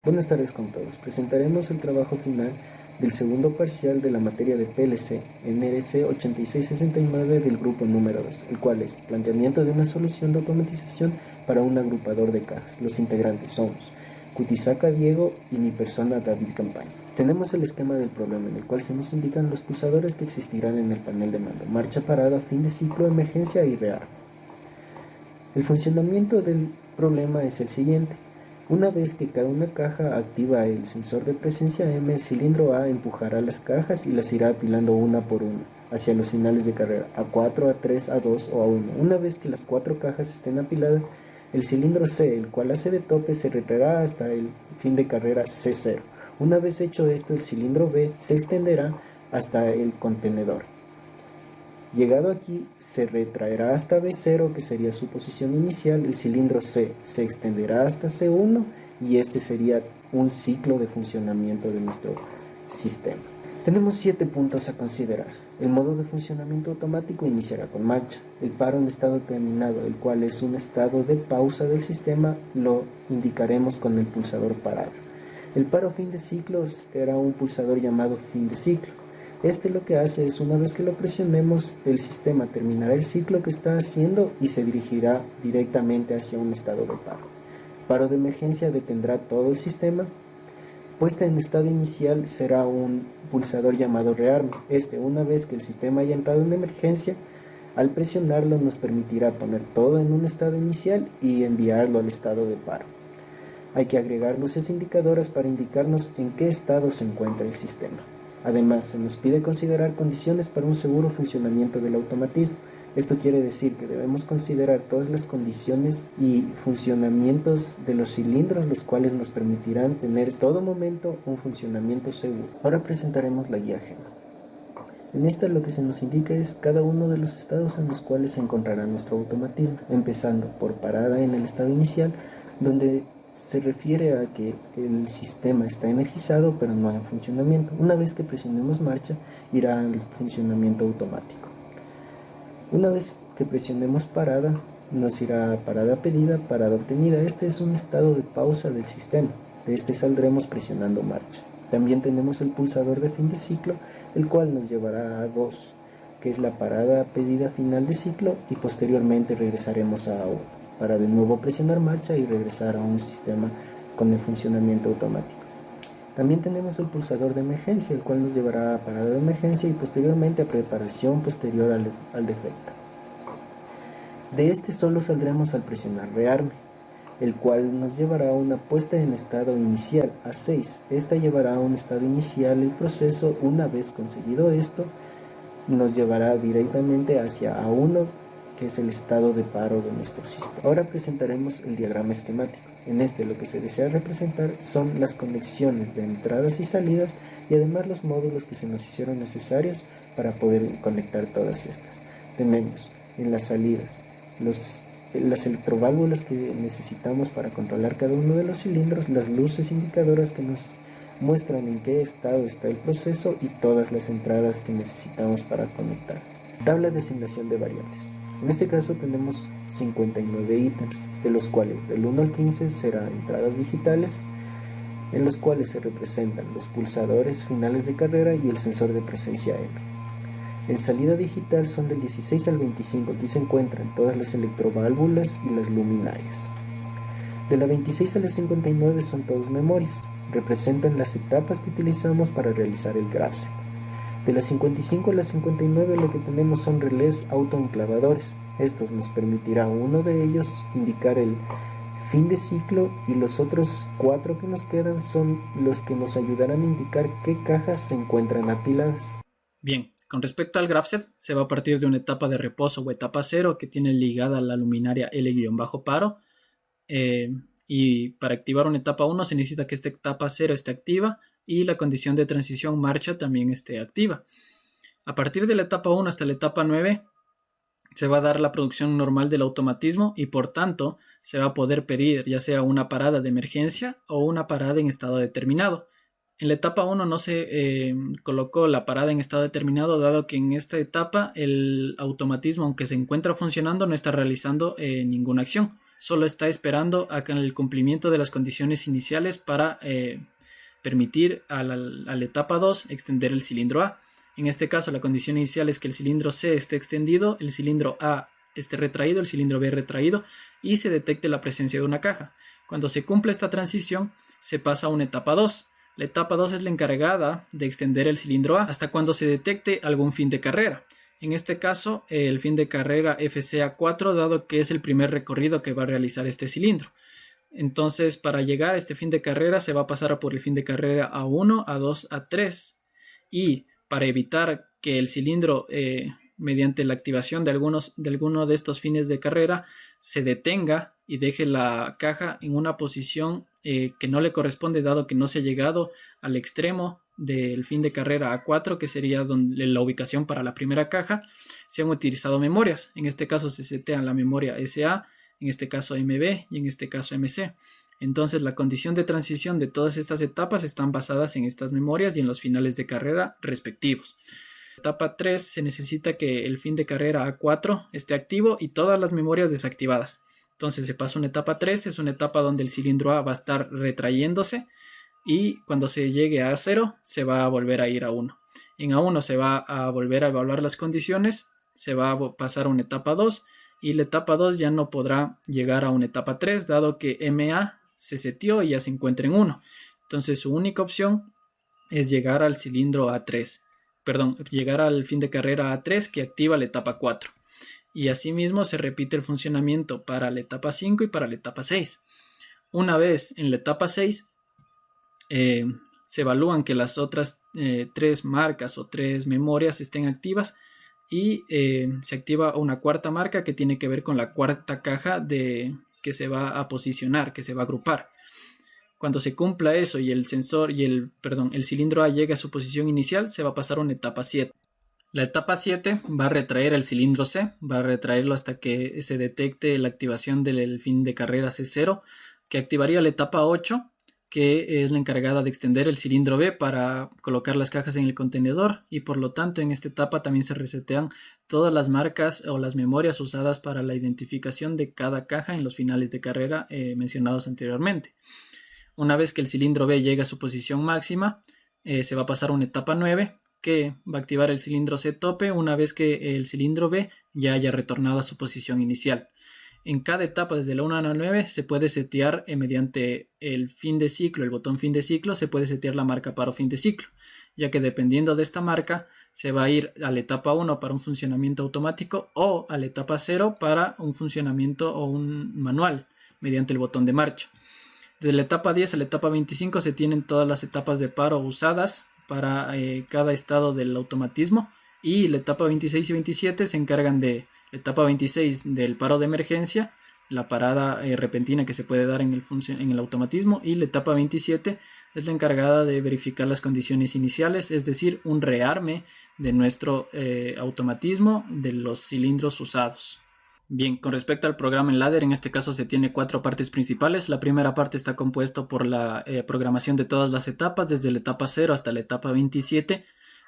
Buenas tardes con todos. Presentaremos el trabajo final del segundo parcial de la materia de PLC NRC 8669 del grupo número 2, el cual es planteamiento de una solución de automatización para un agrupador de cajas. Los integrantes somos Kutisaka Diego y mi persona David Campaña. Tenemos el esquema del problema en el cual se nos indican los pulsadores que existirán en el panel de mando: marcha, parada, fin de ciclo, emergencia y rearme. El funcionamiento del problema es el siguiente. Una vez que cada una caja activa el sensor de presencia M, el cilindro A empujará las cajas y las irá apilando una por una hacia los finales de carrera, A4, A3, A2 o A1. Una vez que las 4 cajas estén apiladas, el cilindro C, el cual hace de tope, se retraerá hasta el fin de carrera C0. Una vez hecho esto, el cilindro B se extenderá hasta el contenedor. Llegado aquí, se retraerá hasta B0, que sería su posición inicial. El cilindro C se extenderá hasta C1 y este sería un ciclo de funcionamiento de nuestro sistema. Tenemos 7 puntos a considerar. El modo de funcionamiento automático iniciará con marcha. El paro en estado terminado, el cual es un estado de pausa del sistema, lo indicaremos con el pulsador parado. El paro fin de ciclos era un pulsador llamado fin de ciclo. Este lo que hace es, una vez que lo presionemos, el sistema terminará el ciclo que está haciendo y se dirigirá directamente hacia un estado de paro. Paro de emergencia detendrá todo el sistema. Puesta en estado inicial será un pulsador llamado rearme. Una vez que el sistema haya entrado en emergencia, al presionarlo nos permitirá poner todo en un estado inicial y enviarlo al estado de paro. Hay que agregar luces indicadoras para indicarnos en qué estado se encuentra el sistema. Además, se nos pide considerar condiciones para un seguro funcionamiento del automatismo. Esto quiere decir que debemos considerar todas las condiciones y funcionamientos de los cilindros, los cuales nos permitirán tener en todo momento un funcionamiento seguro. Ahora presentaremos la guía GEMA. En esta lo que se nos indica es cada uno de los estados en los cuales se encontrará nuestro automatismo, empezando por parada en el estado inicial, donde se refiere a que el sistema está energizado pero no en funcionamiento. Una vez que presionemos marcha, irá al funcionamiento automático. Una vez que presionemos parada, nos irá a parada pedida, parada obtenida. Este es un estado de pausa del sistema. De este saldremos presionando marcha. También tenemos el pulsador de fin de ciclo, el cual nos llevará a 2, que es la parada pedida final de ciclo, y posteriormente regresaremos a 1 para de nuevo presionar marcha y regresar a un sistema con el funcionamiento automático. También tenemos el pulsador de emergencia, el cual nos llevará a parada de emergencia y posteriormente a preparación posterior al defecto. De este solo saldremos al presionar rearme, el cual nos llevará a una puesta en estado inicial a 6. Esta llevará a un estado inicial el proceso. Una vez conseguido esto, nos llevará directamente hacia A1, que es el estado de paro de nuestro sistema. Ahora presentaremos el diagrama esquemático. En este lo que se desea representar son las conexiones de entradas y salidas y además los módulos que se nos hicieron necesarios para poder conectar todas estas. Tenemos en las salidas las electroválvulas que necesitamos para controlar cada uno de los cilindros, las luces indicadoras que nos muestran en qué estado está el proceso y todas las entradas que necesitamos para conectar. Tabla de asignación de variables. En este caso tenemos 59 ítems, de los cuales del 1 al 15 serán entradas digitales, en los cuales se representan los pulsadores finales de carrera y el sensor de presencia M. En salida digital son del 16 al 25, aquí se encuentran todas las electroválvulas y las luminarias. De la 26 a la 59 son todas memorias, representan las etapas que utilizamos para realizar el GraphSync. De las 55 a las 59 lo que tenemos son relés autoenclavadores. Estos nos permitirá uno de ellos indicar el fin de ciclo y los otros 4 que nos quedan son los que nos ayudarán a indicar qué cajas se encuentran apiladas. Bien, con respecto al GraphSet, se va a partir de una etapa de reposo o etapa 0 que tiene ligada la luminaria L-paro. Y para activar una etapa 1 se necesita que esta etapa 0 esté activa y la condición de transición marcha también esté activa. A partir de la etapa 1 hasta la etapa 9 se va a dar la producción normal del automatismo y por tanto se va a poder pedir ya sea una parada de emergencia o una parada en estado determinado. En la etapa 1 no se colocó la parada en estado determinado, dado que en esta etapa el automatismo, aunque se encuentra funcionando, no está realizando ninguna acción. solo está esperando a el cumplimiento de las condiciones iniciales para permitir a la etapa 2 extender el cilindro A. En este caso, la condición inicial es que el cilindro C esté extendido, el cilindro A esté retraído, el cilindro B retraído y se detecte la presencia de una caja. Cuando se cumple esta transición, se pasa a una etapa 2. La etapa 2 es la encargada de extender el cilindro A hasta cuando se detecte algún fin de carrera. En este caso, el fin de carrera FCA4, dado que es el primer recorrido que va a realizar este cilindro. Entonces, para llegar a este fin de carrera, se va a pasar por el fin de carrera A1, A2, A3. Y para evitar que el cilindro, mediante la activación de alguno de estos fines de carrera, se detenga y deje la caja en una posición que no le corresponde, dado que no se ha llegado al extremo del fin de carrera A4, que sería la ubicación para la primera caja, se han utilizado memorias. En este caso se setean la memoria SA, en este caso MB y en este caso MC. Entonces la condición de transición de todas estas etapas están basadas en estas memorias y en los finales de carrera respectivos. Etapa 3 se necesita que el fin de carrera A4 esté activo y todas las memorias desactivadas. Entonces se pasa a una etapa 3, es una etapa donde el cilindro A va a estar retrayéndose y cuando se llegue a A0 se va a volver a ir a 1. En A1 se va a volver a evaluar las condiciones, se va a pasar a una etapa 2 y la etapa 2 ya no podrá llegar a una etapa 3 dado que MA se seteó y ya se encuentra en 1. Entonces su única opción es llegar al cilindro A3. Llegar al fin de carrera A3 que activa la etapa 4. Y asimismo se repite el funcionamiento para la etapa 5 y para la etapa 6. Una vez en la etapa 6 se evalúan que las otras 3 marcas o 3 memorias estén activas y se activa una cuarta marca que tiene que ver con la cuarta caja que se va a posicionar, que se va a agrupar. Cuando se cumpla eso y el cilindro A llegue a su posición inicial, se va a pasar a una etapa 7. La etapa 7 va a retraer el cilindro C, va a retraerlo hasta que se detecte la activación del fin de carrera C0, que activaría la etapa 8, que es la encargada de extender el cilindro B para colocar las cajas en el contenedor y por lo tanto en esta etapa también se resetean todas las marcas o las memorias usadas para la identificación de cada caja en los finales de carrera mencionados anteriormente. Una vez que el cilindro B llegue a su posición máxima, se va a pasar a una etapa 9 que va a activar el cilindro C tope una vez que el cilindro B ya haya retornado a su posición inicial. En cada etapa desde la 1 a la 9 se puede setear mediante el fin de ciclo, el botón fin de ciclo, se puede setear la marca paro fin de ciclo, ya que dependiendo de esta marca se va a ir a la etapa 1 para un funcionamiento automático o a la etapa 0 para un funcionamiento o un manual mediante el botón de marcha. Desde la etapa 10 a la etapa 25 se tienen todas las etapas de paro usadas para cada estado del automatismo y la etapa 26 y 27 se encargan de la etapa 26 del paro de emergencia, la parada repentina que se puede dar en el automatismo y la etapa 27 es la encargada de verificar las condiciones iniciales, es decir, un rearme de nuestro automatismo de los cilindros usados. Bien, con respecto al programa en ladder, en este caso se tiene 4 partes principales. La primera parte está compuesta por la programación de todas las etapas, desde la etapa 0 hasta la etapa 27.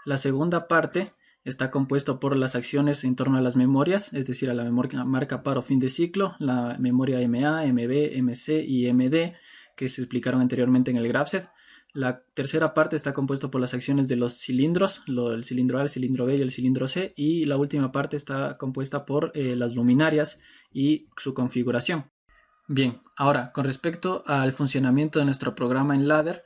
La segunda parte está compuesta por las acciones en torno a las memorias, es decir, a la memoria marca paro fin de ciclo, la memoria MA, MB, MC y MD, que se explicaron anteriormente en el GraphSet. La tercera parte está compuesta por las acciones de los cilindros, el cilindro A, el cilindro B y el cilindro C, y la última parte está compuesta por las luminarias y su configuración. Bien, ahora con respecto al funcionamiento de nuestro programa en ladder,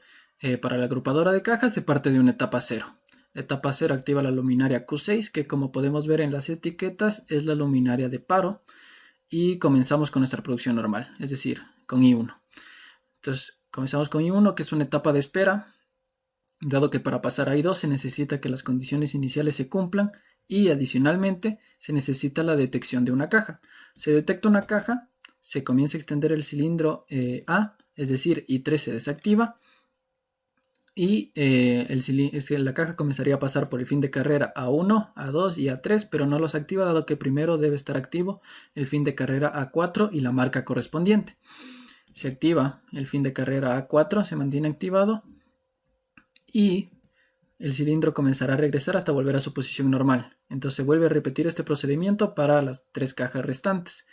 para la agrupadora de cajas se parte de una etapa 0. La etapa 0 activa la luminaria Q6, que como podemos ver en las etiquetas es la luminaria de paro, y comenzamos con nuestra producción normal, es decir, con I1. Entonces, comenzamos con I1, que es una etapa de espera, dado que para pasar a I2 se necesita que las condiciones iniciales se cumplan y adicionalmente se necesita la detección de una caja. Se detecta una caja, se comienza a extender el cilindro A, es decir, I3 se desactiva y la caja comenzaría a pasar por el fin de carrera A1, A2 y A3, pero no los activa dado que primero debe estar activo el fin de carrera A4 y la marca correspondiente. Se activa el fin de carrera A4, se mantiene activado y el cilindro comenzará a regresar hasta volver a su posición normal. Entonces se vuelve a repetir este procedimiento para las 3 cajas restantes.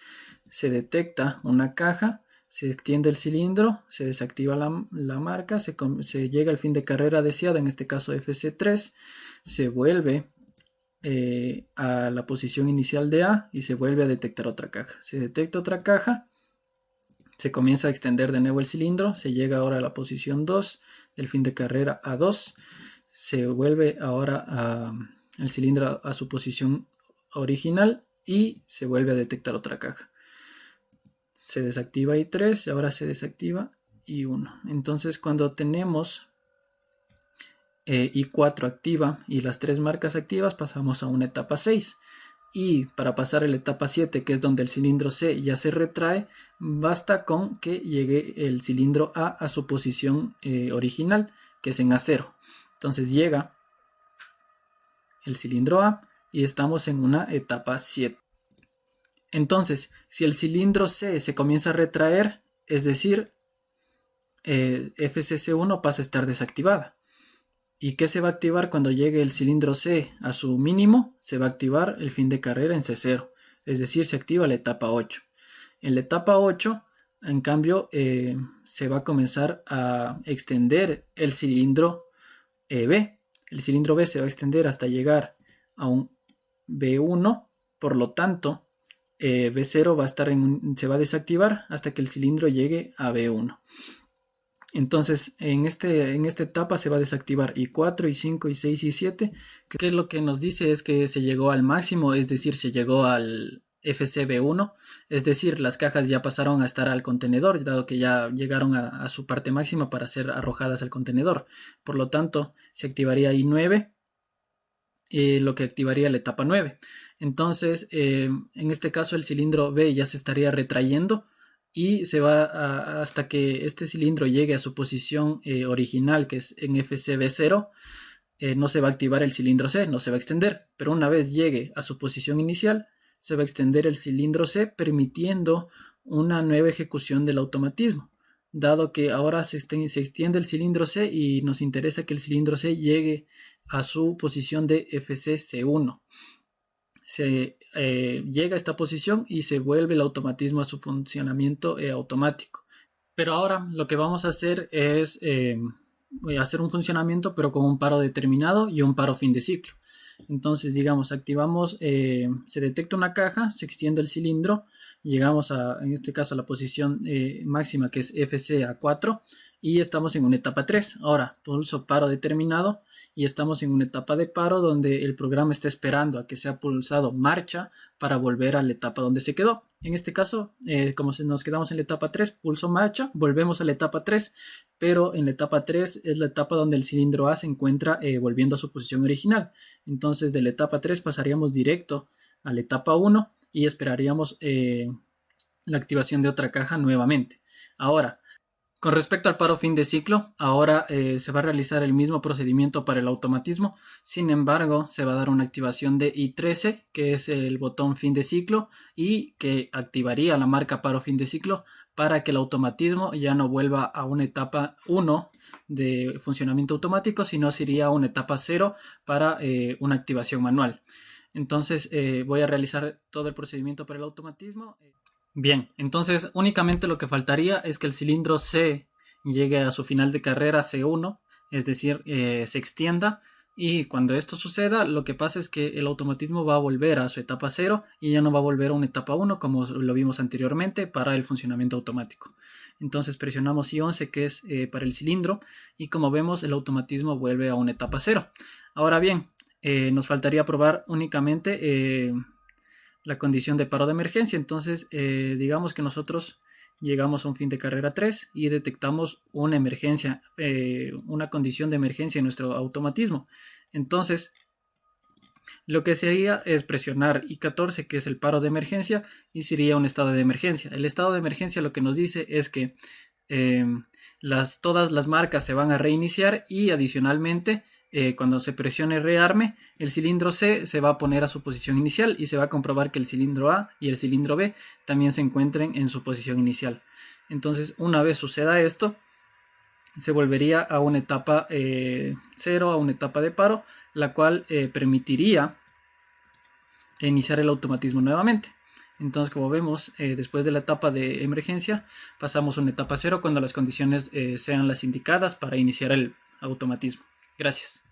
se detecta una caja, se extiende el cilindro, se desactiva la marca, se llega al fin de carrera deseada, en este caso FC3, se vuelve a la posición inicial de A y se vuelve a detectar otra caja. Se detecta otra caja, se comienza a extender de nuevo el cilindro, se llega ahora a la posición 2 del fin de carrera A2, se vuelve ahora el cilindro a su posición original y se vuelve a detectar otra caja. Se desactiva I3 y ahora se desactiva I1. Entonces cuando tenemos I4 activa y las 3 marcas activas, pasamos a una etapa 6. Y para pasar a la etapa 7, que es donde el cilindro C ya se retrae, basta con que llegue el cilindro A su posición original, que es en A0. Entonces llega el cilindro A y estamos en una etapa 7. Entonces, si el cilindro C se comienza a retraer, es decir, FCC1 pasa a estar desactivada. ¿Y qué se va a activar cuando llegue el cilindro C a su mínimo? Se va a activar el fin de carrera en C0, es decir, se activa la etapa 8. En la etapa 8, en cambio, se va a comenzar a extender el cilindro B. El cilindro B se va a extender hasta llegar a un B1, por lo tanto, B0 va a estar se va a desactivar hasta que el cilindro llegue a B1. Entonces, en esta etapa se va a desactivar I4, I5, I6 y I7, que lo que nos dice es que se llegó al máximo, es decir, se llegó al FCB1, es decir, las cajas ya pasaron a estar al contenedor, dado que ya llegaron a su parte máxima para ser arrojadas al contenedor. Por lo tanto, se activaría I9, lo que activaría la etapa 9. Entonces, en este caso, el cilindro B ya se estaría retrayendo y se va hasta que este cilindro llegue a su posición original, que es en FCB0, no se va a activar el cilindro C, no se va a extender, pero una vez llegue a su posición inicial, se va a extender el cilindro C, permitiendo una nueva ejecución del automatismo, dado que ahora se extiende el cilindro C y nos interesa que el cilindro C llegue a su posición de FCC1. Se llega a esta posición y se vuelve el automatismo a su funcionamiento automático. Pero ahora lo que vamos a hacer es hacer un funcionamiento, pero con un paro determinado y un paro fin de ciclo. Entonces, digamos, activamos, se detecta una caja, se extiende el cilindro, llegamos en este caso a la posición máxima, que es FCA4, y estamos en una etapa 3. Ahora pulso paro determinado y estamos en una etapa de paro donde el programa está esperando a que sea pulsado marcha para volver a la etapa donde se quedó. En este caso, como nos quedamos en la etapa 3, pulso marcha, volvemos a la etapa 3, pero en la etapa 3 es la etapa donde el cilindro A se encuentra volviendo a su posición original. Entonces, de la etapa 3 pasaríamos directo a la etapa 1 y esperaríamos la activación de otra caja nuevamente. Ahora, con respecto al paro fin de ciclo, ahora se va a realizar el mismo procedimiento para el automatismo, sin embargo se va a dar una activación de I13, que es el botón fin de ciclo, y que activaría la marca paro fin de ciclo para que el automatismo ya no vuelva a una etapa 1 de funcionamiento automático, sino sería una etapa 0 para una activación manual. Entonces voy a realizar todo el procedimiento para el automatismo. Bien, entonces únicamente lo que faltaría es que el cilindro C llegue a su final de carrera C1, es decir, se extienda, y cuando esto suceda, lo que pasa es que el automatismo va a volver a su etapa 0 y ya no va a volver a una etapa 1 como lo vimos anteriormente para el funcionamiento automático. Entonces presionamos I11, que es para el cilindro, y como vemos el automatismo vuelve a una etapa 0. Ahora bien, nos faltaría probar únicamente la condición de paro de emergencia. Entonces digamos que nosotros llegamos a un fin de carrera 3 y detectamos una emergencia, una condición de emergencia en nuestro automatismo. Entonces lo que sería es presionar I14, que es el paro de emergencia, y sería un estado de emergencia. El estado de emergencia lo que nos dice es que todas las marcas se van a reiniciar y adicionalmente cuando se presione rearme, el cilindro C se va a poner a su posición inicial y se va a comprobar que el cilindro A y el cilindro B también se encuentren en su posición inicial. Entonces, una vez suceda esto, se volvería a una etapa 0, a una etapa de paro, la cual permitiría iniciar el automatismo nuevamente. Entonces, como vemos, después de la etapa de emergencia, pasamos a una etapa cero cuando las condiciones sean las indicadas para iniciar el automatismo. Gracias.